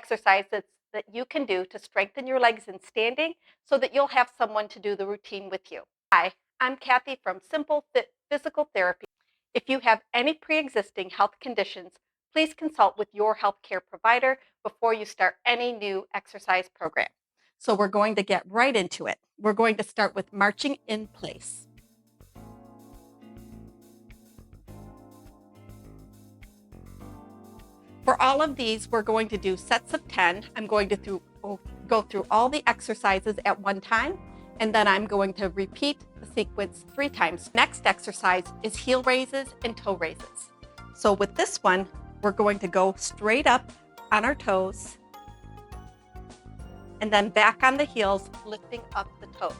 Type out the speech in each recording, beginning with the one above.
exercises that you can do to strengthen your legs in standing so that you'll have someone to do the routine with you. Hi, I'm Kathy from Simple Fit Physical Therapy. If you have any pre-existing health conditions, please consult with your healthcare provider before you start any new exercise program. So we're going to get right into it. We're going to start with marching in place. For all of these, we're going to do sets of 10. I'm going to go through all the exercises at one time, and then I'm going to repeat the sequence 3 times. Next exercise is heel raises and toe raises. So with this one, we're going to go straight up on our toes, and then back on the heels, lifting up the toes.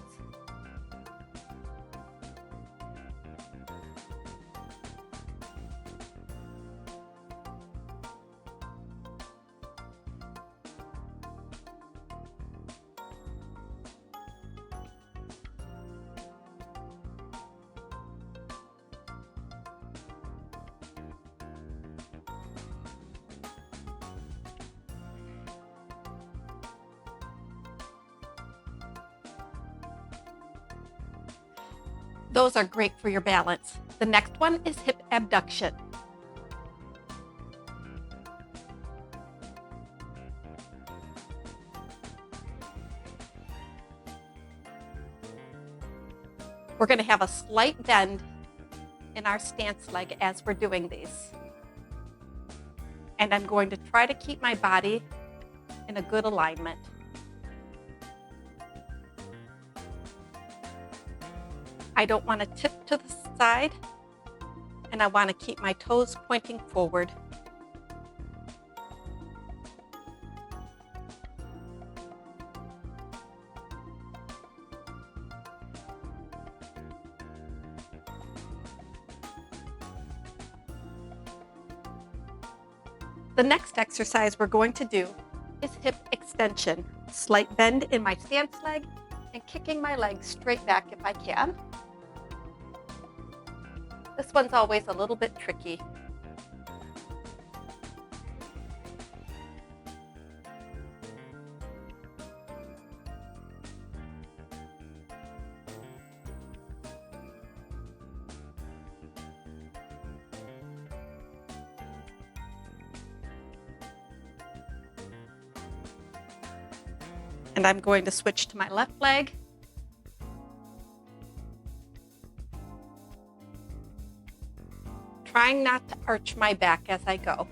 Those are great for your balance. The next one is hip abduction. We're going to have a slight bend in our stance leg as we're doing these. And I'm going to try to keep my body in a good alignment. I don't want to tip to the side, and I want to keep my toes pointing forward. The next exercise we're going to do is hip extension. Slight bend in my stance leg and kicking my legs straight back if I can. This one's always a little bit tricky. And I'm going to switch to my left leg. Trying not to arch my back as I go.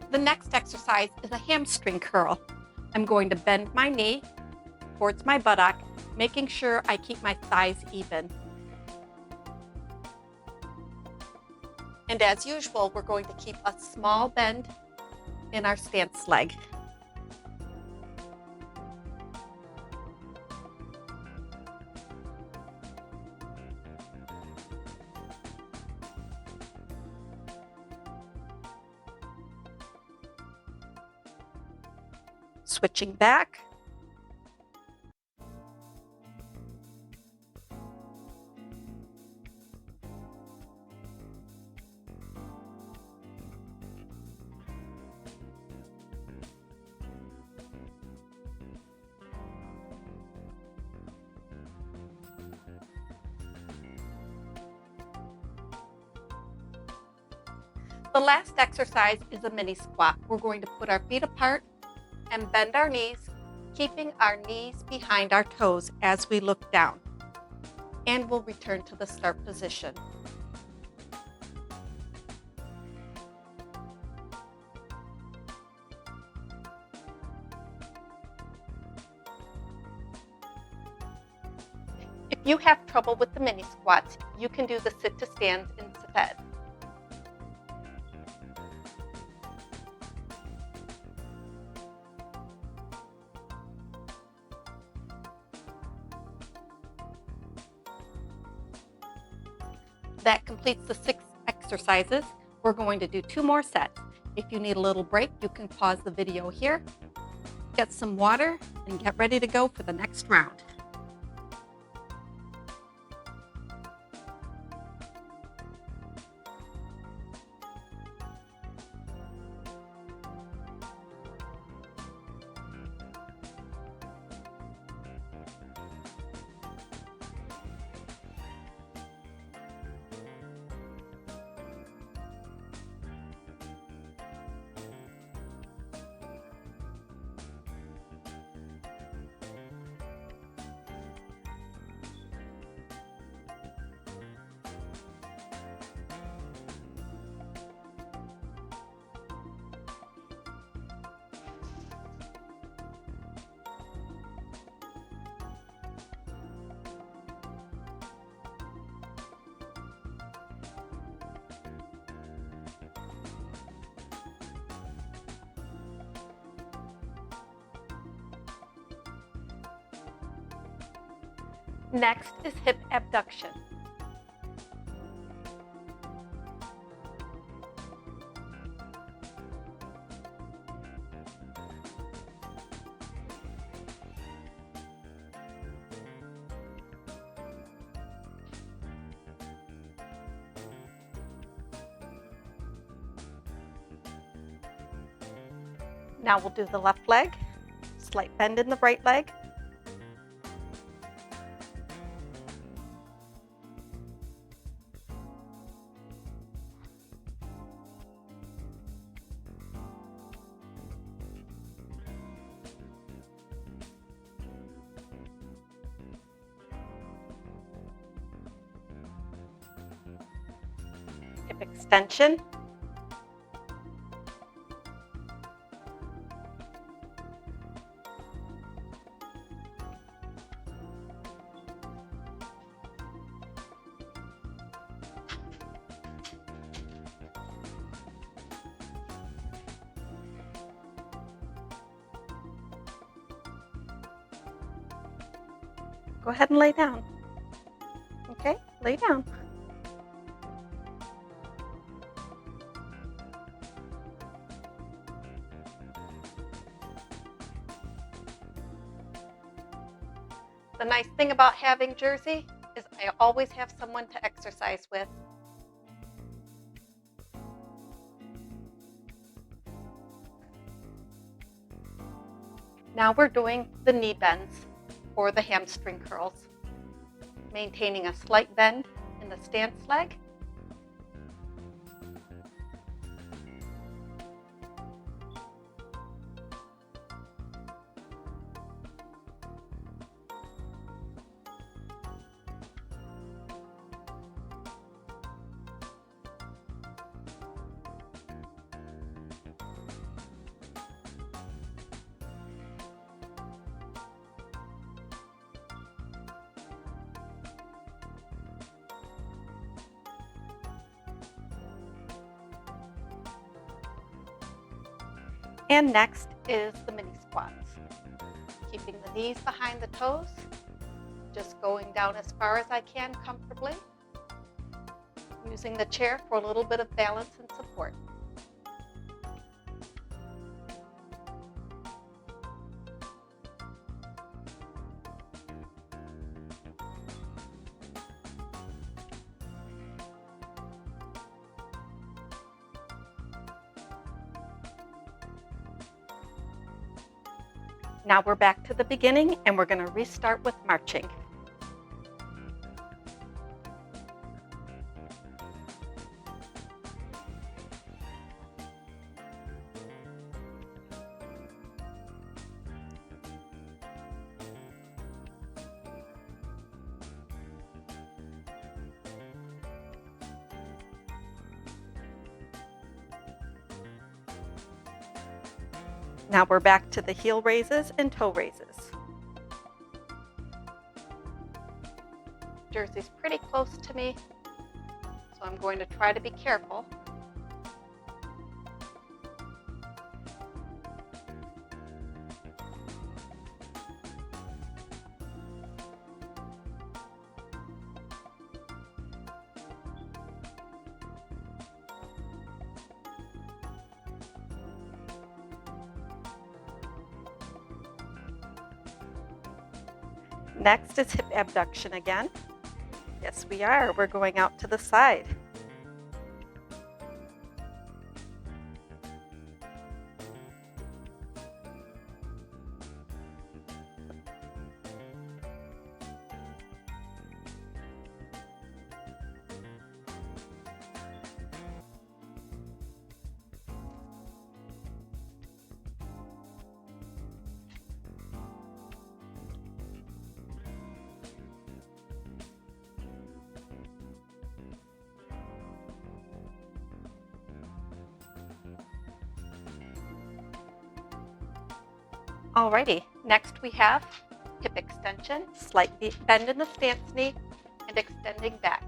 The next exercise is a hamstring curl. I'm going to bend my knee towards my buttock, making sure I keep my thighs even. And as usual, we're going to keep a small bend in our stance leg. Switching back. The last exercise is a mini squat. We're going to put our feet apart and bend our knees, keeping our knees behind our toes as we look down. And we'll return to the start position. If you have trouble with the mini squats, you can do the sit to stand instead. That completes the 6 exercises. We're going to do 2 more sets. If you need a little break, you can pause the video here, get some water, and get ready to go for the next round. Next is hip abduction. Now we'll do the left leg, slight bend in the right leg. Hip extension. Go ahead and lay down. Okay, lay down. The nice thing about having Jersey is I always have someone to exercise with. Now we're doing the knee bends or the hamstring curls, maintaining a slight bend in the stance leg. And next is the mini squats. Keeping the knees behind the toes, just going down as far as I can comfortably, using the chair for a little bit of balance and support. Now we're back to the beginning and we're going to restart with marching. Now we're back to the heel raises and toe raises. Jersey's pretty close to me, so I'm going to try to be careful. Next is hip abduction again. Yes, we are. We're going out to the side. Alrighty, next we have hip extension, slight bend in the stance knee, and extending back.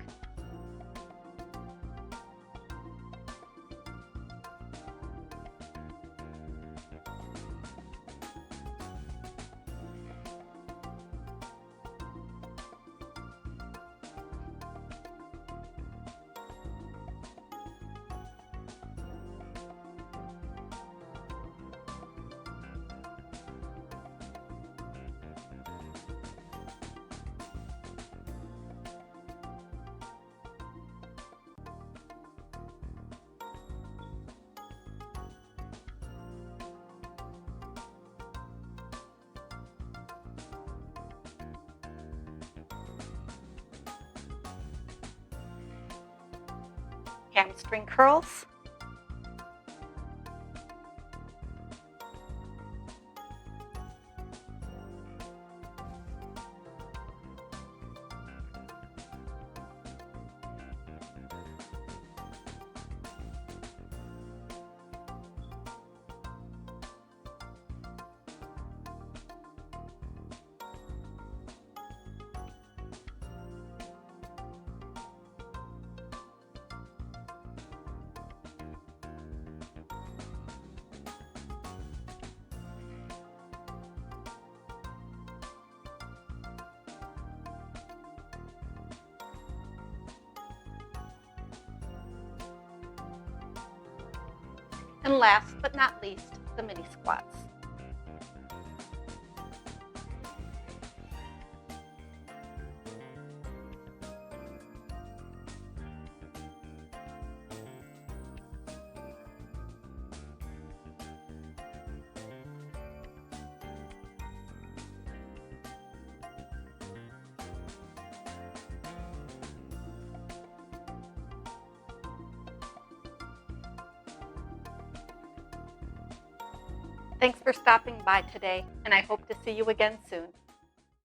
Hamstring curls. And last but not least, the mini squats. Thanks for stopping by today, and I hope to see you again soon.